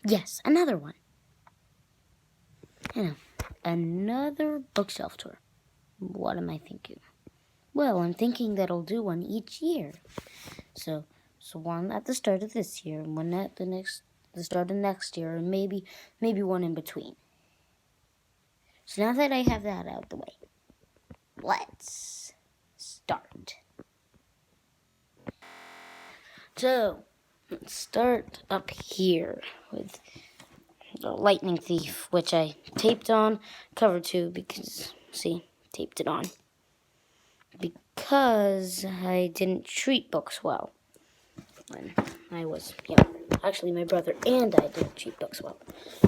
Yes, another one. You know, another bookshelf tour. What am I thinking? Well, I'm thinking that I'll do one each year. So one at the start of this year, one at the start of next year, and maybe one in between. So now that I have that out of the way, let's start. So let's start up here with the Lightning Thief, which I taped on cover 2 because, see, taped it on. Because I didn't treat books well when I was young. Actually, my brother and I didn't treat books well.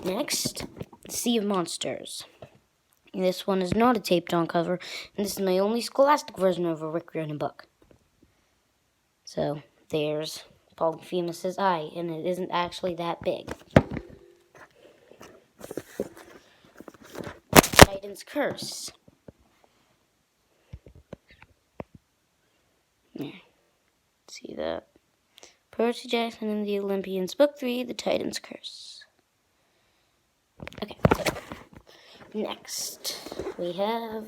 Next, Sea of Monsters. This one is not a taped on cover, and this is my only scholastic version of a Rick Riordan book. So, there's Polyphemus' eye, and it isn't actually that big. Titan's Curse. Yeah. See that? Percy Jackson and the Olympians, Book 3, The Titan's Curse. Okay, so next we have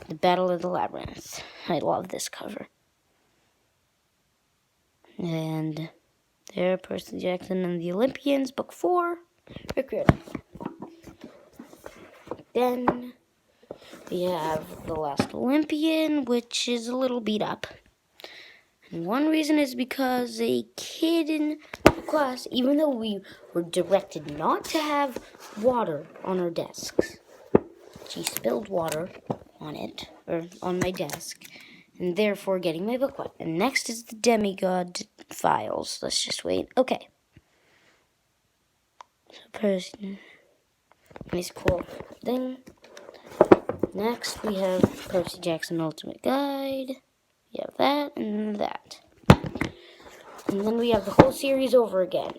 The Battle of the Labyrinth. I love this cover. And there, Percy Jackson and the Olympians, Book 4, Rick Riordan. Then we have The Last Olympian, which is a little beat up. And one reason is because a kid in class, even though we were directed not to have water on our desks, she spilled water on it, or on my desk, and therefore getting my book wet. And next is the Demigod Files. Let's just wait. Okay. So Percy, nice cool thing. Next we have Percy Jackson Ultimate Guide. We have that and that. And then we have the whole series over again.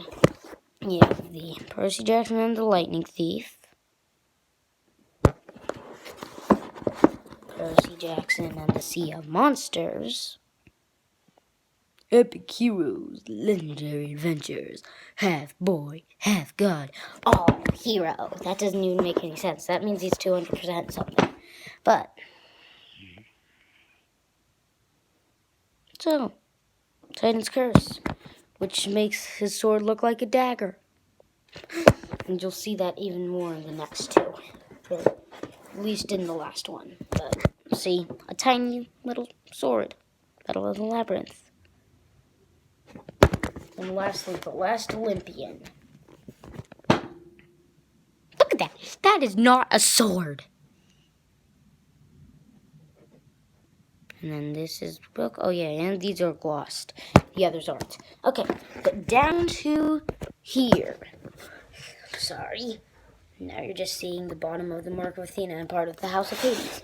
We have the Percy Jackson and the Lightning Thief. Percy Jackson and the Sea of Monsters. Epic Heroes, Legendary Adventures, Half Boy, Half God, All Hero. That doesn't even make any sense. That means he's 200% something. But, so, Titan's Curse, which makes his sword look like a dagger. And you'll see that even more in the next two. Or at least in the last one. But, see, a tiny little sword. Battle of the Labyrinth. And lastly, The Last Olympian. Look at that. That is not a sword. And then this is book. Oh, yeah, and these are glossed. The others aren't. Okay, but down to here. Sorry. Now you're just seeing the bottom of the Mark of Athena and part of the House of Hades.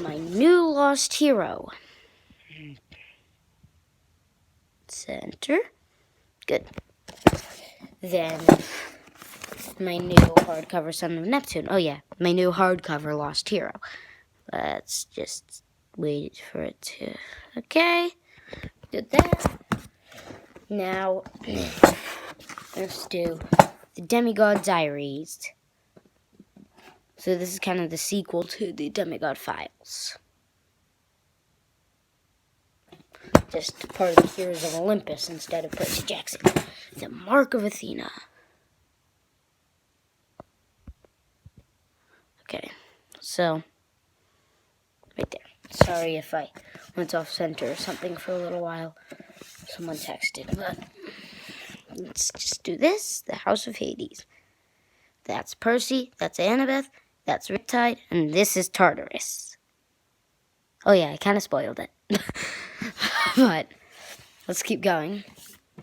My new lost hero. Center. Good. Then my new hardcover Son of Neptune. Oh, yeah, my new hardcover Lost Hero. Let's just wait for it to... Okay. Did that. Now, let's do The Demigod Diaries. So this is kind of the sequel to the Demigod Files. Just part of the Heroes of Olympus instead of Percy Jackson. The Mark of Athena. Okay, so, right there. Sorry if I went off center or something for a little while. Someone texted, but let's just do this. The House of Hades. That's Percy, that's Annabeth, that's Riptide, and this is Tartarus. Oh yeah, I kind of spoiled it. But, let's keep going.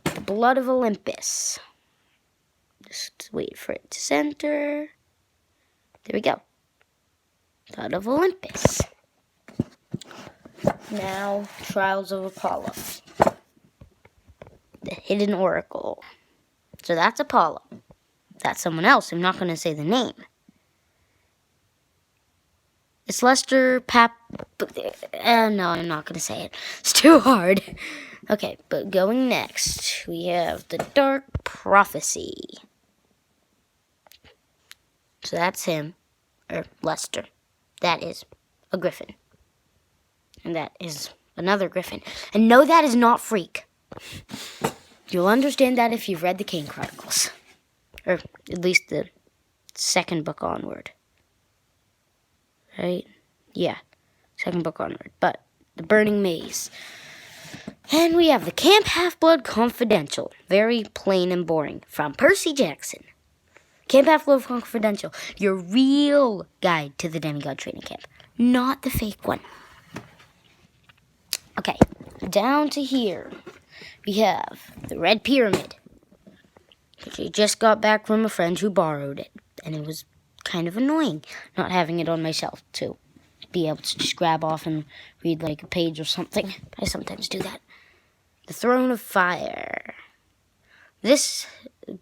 The Blood of Olympus. Just wait for it to center. There we go. Blood of Olympus. Now, Trials of Apollo. The Hidden Oracle. So that's Apollo. That's someone else. I'm not going to say the name. It's Lester No, I'm not going to say it. It's too hard. Okay, but going next, we have the Dark Prophecy. So that's him, or Lester. That is a griffin. And that is another griffin. And no, that is not Freak. You'll understand that if you've read the Kane Chronicles. Or at least the second book onward. Right? Yeah, second book onward. But the Burning Maze. And we have the Camp Half-Blood Confidential. Very plain and boring. From Percy Jackson. Camp Half-Blood Confidential. Your real guide to the Demigod Training Camp. Not the fake one. Okay, down to here. We have the Red Pyramid. Which I just got back from a friend who borrowed it. And it was kind of annoying not having it on my shelf to be able to just grab off and read like a page or something. I sometimes do that. The Throne of Fire. This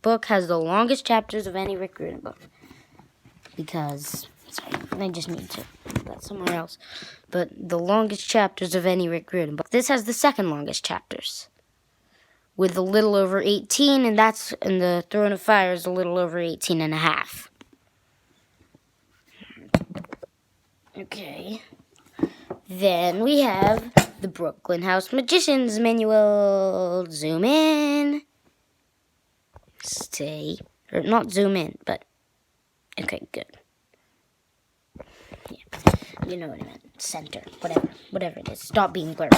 book has the longest chapters of any Rick Riordan book. Because, sorry, I just need to put that somewhere else. But the longest chapters of any Rick Riordan book. This has the second longest chapters. With a little over 18, and the Throne of Fire is a little over 18 and a half. Okay. Then we have the Brooklyn House Magician's Manual. Zoom in. Stay. Or not zoom in, but... Okay, good. Yeah. You know what I meant. Center. Whatever it is. Stop being blurry.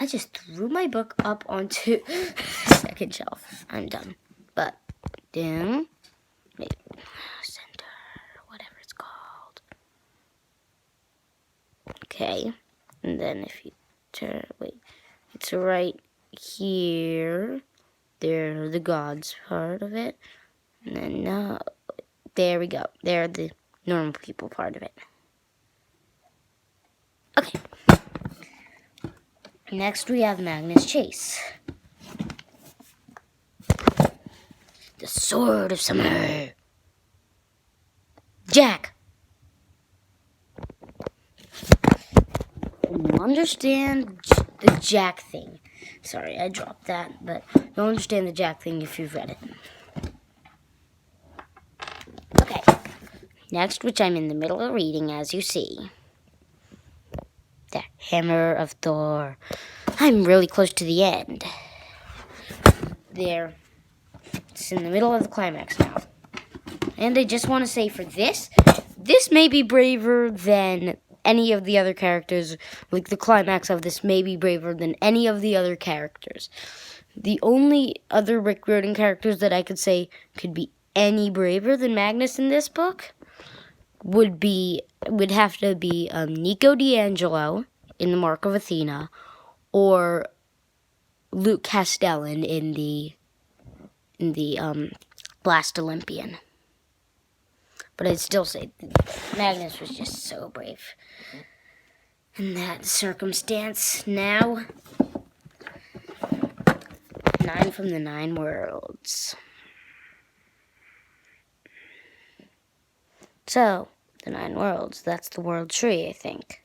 I just threw my book up onto the second shelf. I'm done. But, down. Maybe. Center. Whatever it's called. Okay. And then if you turn, it's right here. There, the gods part of it. And then, there we go. There, the normal people part of it. Okay. Next, we have Magnus Chase. The Sword of Summer. Jack. You'll understand the Jack thing. Sorry, I dropped that, but you'll understand the Jack thing if you've read it. Okay. Next, which I'm in the middle of reading, as you see. The Hammer of Thor. I'm really close to the end. There. It's in the middle of the climax now. And I just want to say for this may be braver than any of the other characters. Like, the climax of this may be braver than any of the other characters. The only other Rick Riordan characters that I could say could be any braver than Magnus in this book would have to be Nico D'Angelo in The Mark of Athena, or Luke Castellan in the Last Olympian. But I'd still say Magnus was just so brave in that circumstance. Now, 9 from the 9 worlds. So, the 9 worlds, that's the world tree, I think.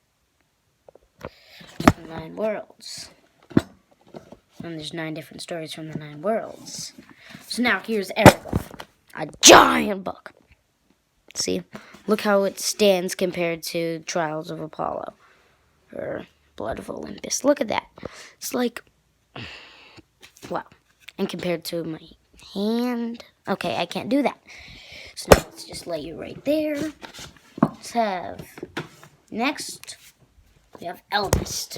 The 9 worlds. And there's 9 different stories from the 9 worlds. So now here's Aragorn. A giant book. See? Look how it stands compared to Trials of Apollo. Or Blood of Olympus. Look at that. It's like... Wow. And compared to my hand... Okay, I can't do that. So now let's just lay you right there. Let's have... Next, we have Eldest.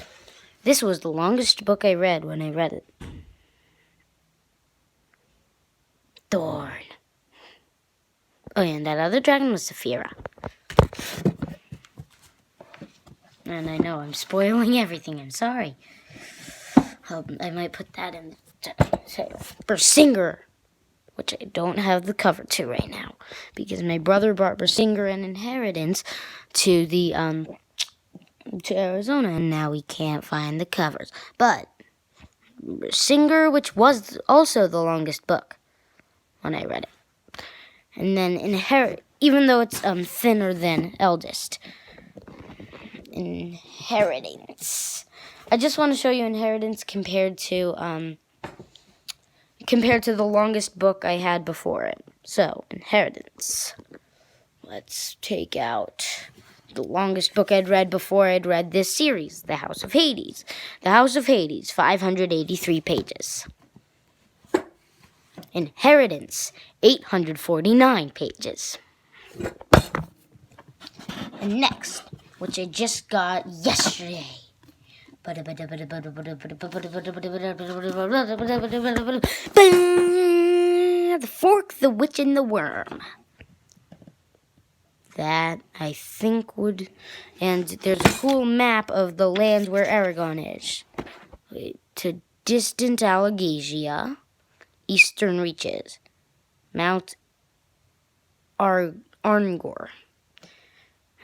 This was the longest book I read when I read it. Thorn. Oh, yeah, and that other dragon was Saphira. And I know I'm spoiling everything. I'm sorry. I might put that in the title. Bersinger, which I don't have the cover to right now, because my brother brought Bersinger an inheritance to the to Arizona, and now we can't find the covers. But Bersinger, which was also the longest book when I read it. And then even though it's thinner than Eldest. Inheritance. I just want to show you Inheritance compared to the longest book I had before it. So, Inheritance. Let's take out the longest book I'd read before I'd read this series, The House of Hades. The House of Hades, 583 pages. Inheritance, 849 pages. And next, which I just got yesterday. The Fork, the Witch, and the Worm. That, I think, would... And there's a cool map of the land where Aragon is. To distant Alagasia, eastern reaches, Mount Arngor.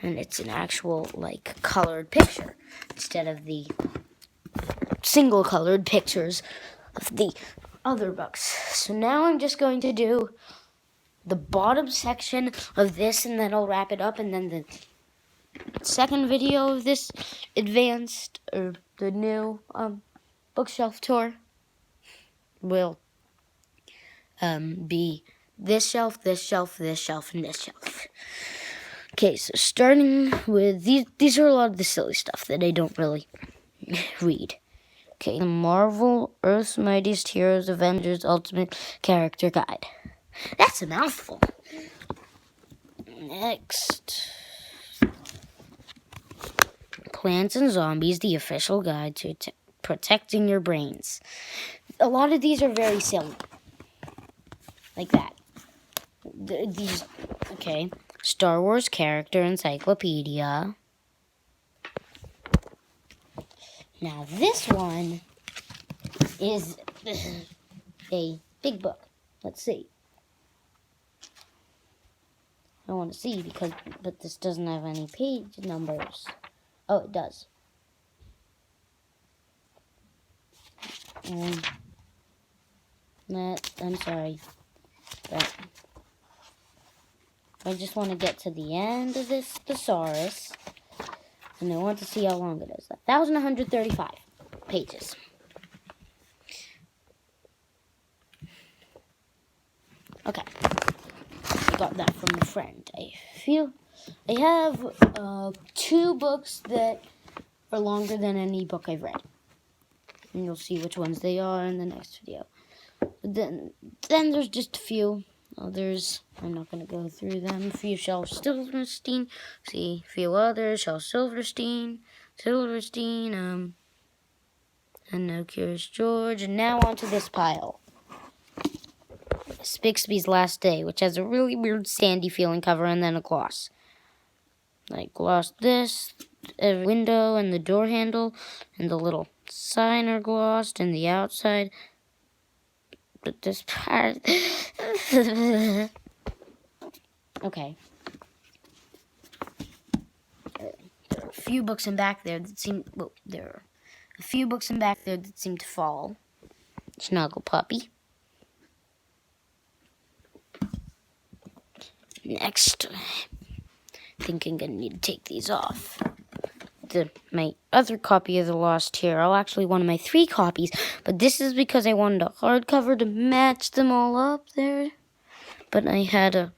And it's an actual, like, colored picture instead of the single colored pictures of the other books. So now I'm just going to do the bottom section of this, and then I'll wrap it up, and then the second video of this advanced, or the new bookshelf tour will be this shelf, this shelf, this shelf, and this shelf. Okay, so starting with these are a lot of the silly stuff that I don't really read. Okay, the Marvel Earth's Mightiest Heroes Avengers Ultimate Character Guide. That's a mouthful. Next, Plants and Zombies, the official guide to protecting your brains. A lot of these are very silly. Like that. These, okay. Star Wars Character Encyclopedia. Now this one is a big book. Let's see. I want to see but this doesn't have any page numbers. Oh, it does. I'm sorry. But I just want to get to the end of this thesaurus. And I want to see how long it is. 1,135 pages. Okay. I got that from a friend. I have 2 books that are longer than any book I've read. And you'll see which ones they are in the next video. But then there's just a few others. I'm not going to go through them. A few Shel Silverstein. See, a few others. Shel Silverstein. And No Curious George. And now onto this pile. Bixby's Last Day, which has a really weird sandy feeling cover and then a gloss. I glossed this, a window and the door handle, and the little sign are glossed, and the outside. But this part... Okay. There are a few books in back there that seem... Well, there are a few books in back there that seem to fall. Snuggle Puppy. Next, I think I'm going to need to take these off. My other copy of The Lost Hero, actually one of my 3 copies, but this is because I wanted a hardcover to match them all up there. But I had a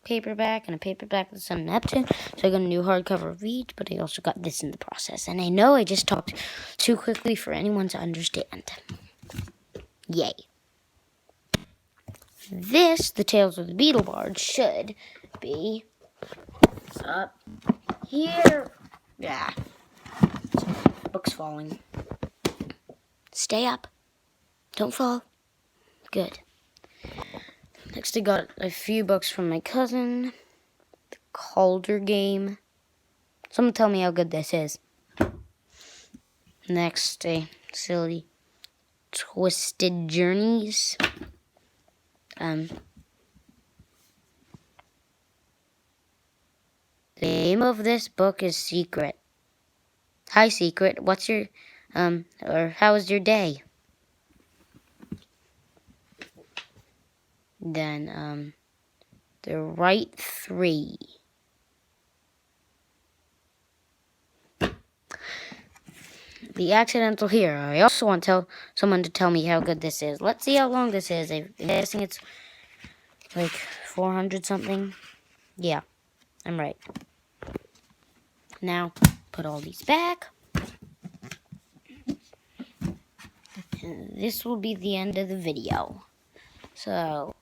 paperback and a paperback with some Neptune, so I got a new hardcover of each, but I also got this in the process. And I know I just talked too quickly for anyone to understand. Yay. This, The Tales of the Beetle Bard, should be up here. Yeah. Book's falling. Stay up. Don't fall. Good. Next, I got a few books from my cousin. The Calder Game. Someone tell me how good this is. Next, a silly Twisted Journeys. The name of this book is Secret. Hi, Secret. What's your, or how was your day? Then, The Right Three. the accidental hero. I also want someone to tell me how good this is. Let's see how long this is. I'm guessing it's like 400 something. Yeah, I'm right. Now, put all these back. And this will be the end of the video. So,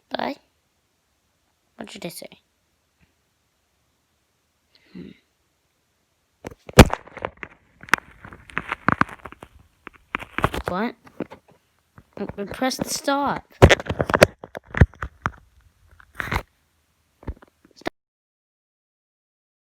bye. What should I say? What? Press the stop.